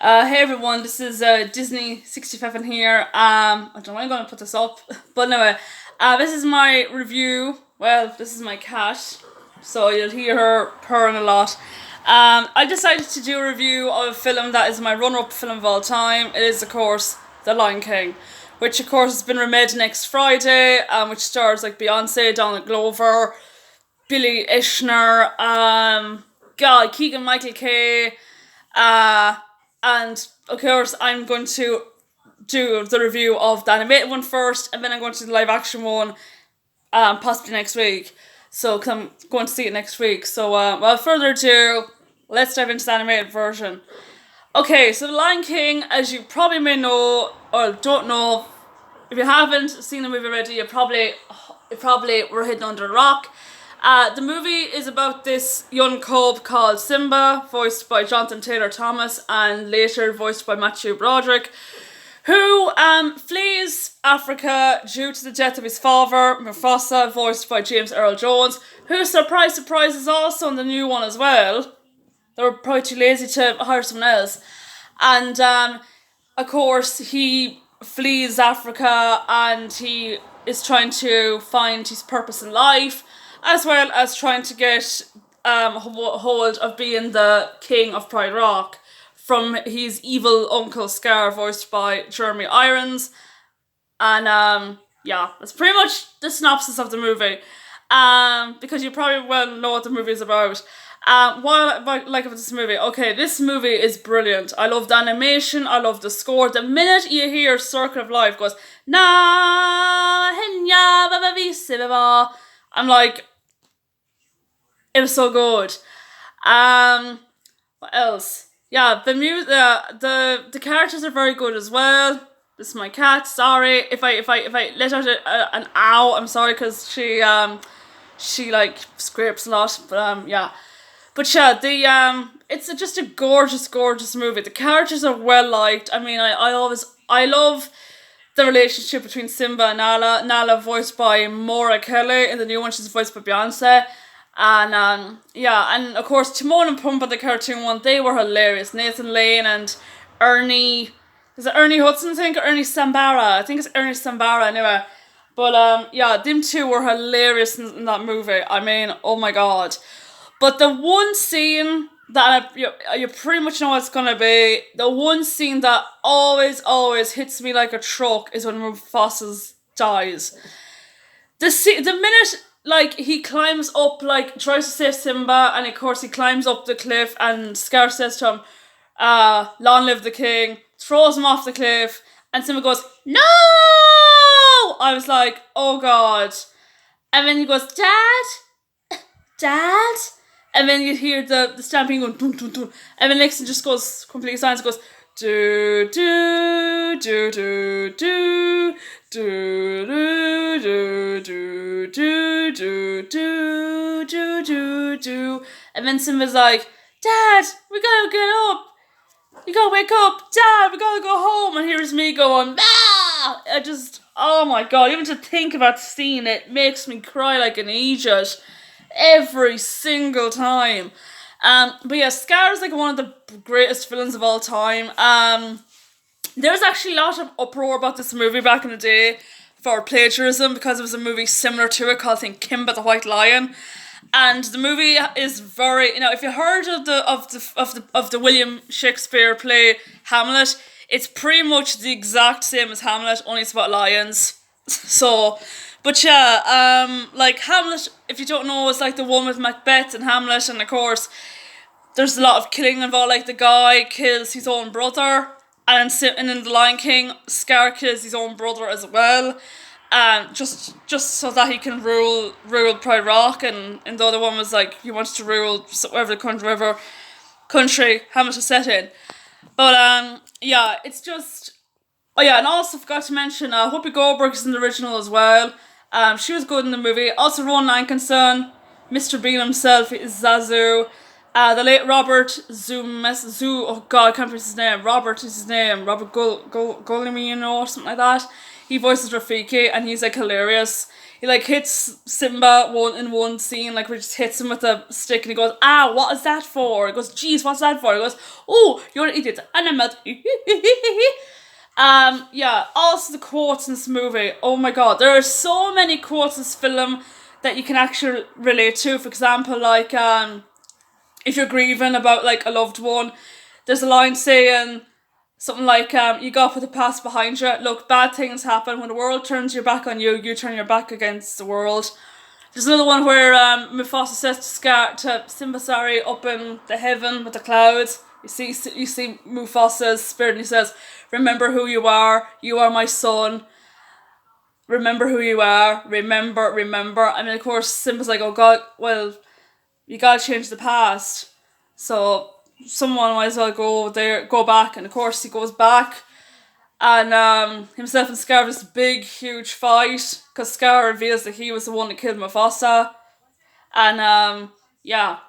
Hey everyone, this is Disney 65 in here. I don't know when I'm going to put this up, but anyway, this is my review. Well, this is my cat, so you'll hear her purring a lot. I decided to do a review of a film that is my runner-up film of all time. It is, of course, The Lion King, which of course has been remade next Friday, which stars like Beyonce, Donald Glover, Billy Ishner, God, Keegan Michael Kay, uh, and of course, I'm going to do the review of the animated one first, and then I'm going to do the live action one, possibly next week. So, i I'm going to see it next week. So, without further ado, let's dive into the animated version. Okay, so The Lion King, as you probably may know or don't know, if you haven't seen the movie already, you probably were hidden under a rock. The movie is about this young cub called Simba, voiced by Jonathan Taylor Thomas, and later voiced by Matthew Broderick, who flees Africa due to the death of his father, Mufasa, voiced by James Earl Jones, who, surprise, surprise, is also in the new one as well. They were probably too lazy to hire someone else. And of course, he flees Africa and he is trying to find his purpose in life, as well as trying to get hold of being the king of Pride Rock from his evil uncle Scar, voiced by Jeremy Irons. And yeah, that's pretty much the synopsis of the movie. Because you probably well know what the movie is about. What I like about this movie? Okay, this movie is brilliant. I love the animation. I love the score. The minute you hear "Circle of Life" goes na henya ba ba vi si ba ba, I'm like, it was so good. What else? Yeah, the music, the characters are very good as well. This is my cat. Sorry if I let out an ow. I'm sorry because she like scrapes a lot. But yeah. But yeah, the it's just a gorgeous, gorgeous movie. The characters are well liked. I mean, I love the relationship between Simba and Nala. Nala voiced by Maura Kelly, and the new one she's voiced by Beyonce. And yeah, and of course Timon and Pumbaa, the cartoon one, they were hilarious. Nathan Lane and Ernie, is it Ernie Hudson? I think, or Ernie Sambara. I think it's Ernie Sambara anyway. But yeah, them two were hilarious in that movie. I mean, oh my god. But the one scene that you pretty much know what it's gonna be. The one scene that always hits me like a truck is when Mufasa dies. The minute like he climbs up, like tries to save Simba, and of course he climbs up the cliff, and Scar says to him, "Long live the king!" Throws him off the cliff, and Simba goes, "No!" I was like, "Oh god!" And then he goes, "Dad, Dad." And then you hear the stamping going dun dun dun, and then Nixon just goes completely silent. Goes do do do do do do do do do do do do do do do, and then Simba's like, "Dad, we gotta get up. You gotta wake up, Dad. We gotta go home." And here's me going, "Ah!" I just, oh my god, even to think about seeing it makes me cry like an idiot every single time. But yeah, Scar is like one of the greatest villains of all time. There was actually a lot of uproar about this movie back in the day for plagiarism because it was a movie similar to it called, I think, Kimba the White Lion. And the movie is very, if you heard of the William Shakespeare play Hamlet, it's pretty much the exact same as Hamlet, only it's about lions. So, but yeah, like Hamlet, if you don't know, is like the one with Macbeth and Hamlet, and of course, there's a lot of killing involved. Like the guy kills his own brother, and in The Lion King, Scar kills his own brother as well. Just so that he can rule Pride Rock, and the other one was like he wants to rule whatever country Hamlet is set in. But yeah, it's just, oh yeah, and also forgot to mention Whoopi Goldberg is in the original as well. She was good in the movie. Also Rowan Atkinson, Mr. Bean himself is Zazu. The late Robert oh god, I can't pronounce his name. Robert is his name. Robert Guillemin or something like that. he voices Rafiki, and he's like hilarious. He like hits Simba in one scene, like, where he just hits him with a stick, and he goes, "Ah, what is that for?" He goes, "Geez, what's that for?" He goes, "Oh, you're an idiot," and I'm not. Yeah, also the quotes in this movie. Oh my god, there are so many quotes in this film that you can actually relate to. For example, like, if you're grieving about like a loved one, there's a line saying something like, "You got to put the past behind you. Look, bad things happen. When the world turns your back on you, you turn your back against the world." There's another one where Mufasa says to Simba, sorry, up in the heaven with the clouds. You see Mufasa's spirit, and he says, "Remember who you are. You are my son. Remember who you are. Remember, remember." I mean, of course, Simba's like, "Oh God, well, you gotta change the past. So someone might as well go back." And of course, he goes back, and himself and Scar have this big, huge fight because Scar reveals that he was the one that killed Mufasa, and yeah.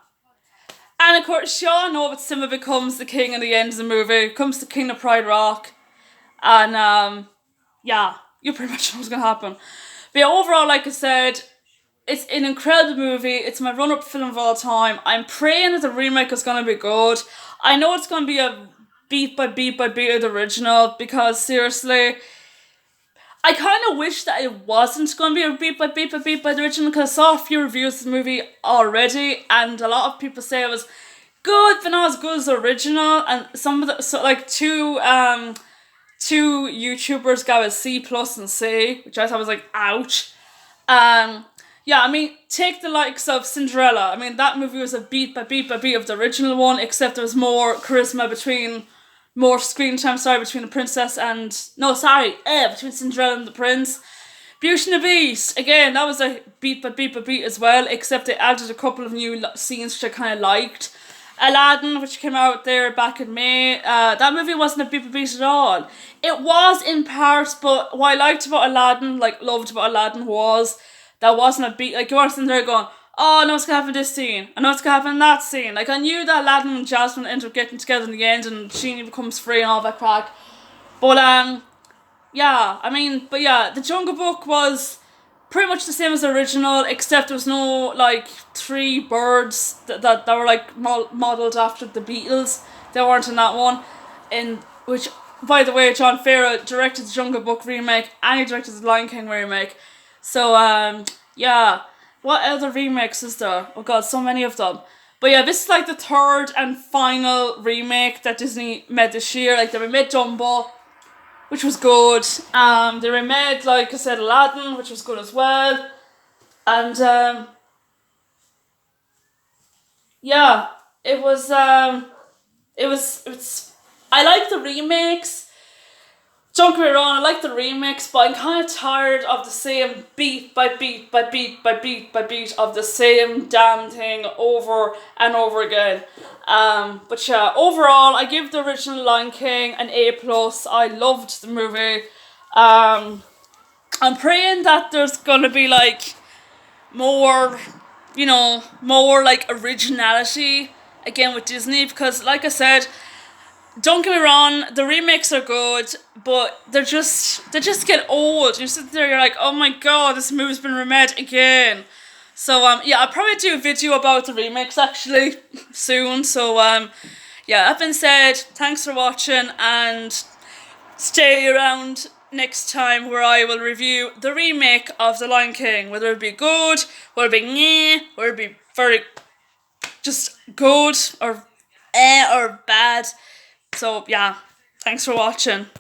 And of course, you all know that Simba becomes the king in the end of the movie, becomes the king of Pride Rock, and yeah, you pretty much know what's gonna happen. But yeah, overall, like I said, it's an incredible movie. It's my run-up film of all time. I'm praying that the remake is going to be good. I know it's going to be a beat by beat by beat of the original, because seriously, I kind of wish that it wasn't going to be a beat by beat by beat by the original, because I saw a few reviews of the movie already, and a lot of people say it was good, but not as good as the original. And some of the, so like two YouTubers got a C plus and C, which I thought was like, ouch. Yeah, I mean, take the likes of Cinderella. I mean, that movie was a beat by beat by beat of the original one, except there was more charisma more screen time, between the princess and, no, between Cinderella and the prince. Beauty and the Beast, again, that was a beat by beat by beat as well, except they added a couple of new scenes which I kind of liked. Aladdin, which came out there back in May, that movie wasn't a beat by beat at all. It was in parts, but what I liked about Aladdin, loved about Aladdin, was that wasn't a beat. Like, you weren't sitting there going, "Oh, I know what's gonna happen in this scene. I know what's gonna happen in that scene." Like, I knew that Aladdin and Jasmine end up getting together in the end, and Genie becomes free and all that crack. But yeah, I mean, but yeah, The Jungle Book was pretty much the same as the original, except there was no like three birds that were like modelled after the Beatles. They weren't in that one, in which, by the way, John Farrow directed the Jungle Book remake and he directed the Lion King remake. So yeah, what other remakes is there? Oh god, so many of them. But yeah, this is like the third and final remake that Disney made this year. Like, they remade Dumbo, which was good. They remade, like I said, Aladdin, which was good as well. And yeah, it's I like the remakes. Don't get me wrong, I like the remix, but I'm kind of tired of the same beat by beat by beat by beat by beat of the same damn thing over and over again. But yeah, overall, I give the original Lion King an A+. I loved the movie. I'm praying that there's gonna be like more, more like originality again with Disney, because like I said, don't get me wrong, the remakes are good, but they just get old. You sit there, you're like, "Oh my god, this movie's been remade again." So yeah, I'll probably do a video about the remakes actually soon. So yeah, that being said, thanks for watching, and stay around next time where I will review the remake of The Lion King, whether it be good, whether it be meh, whether it be very just good or bad. So yeah, thanks for watching.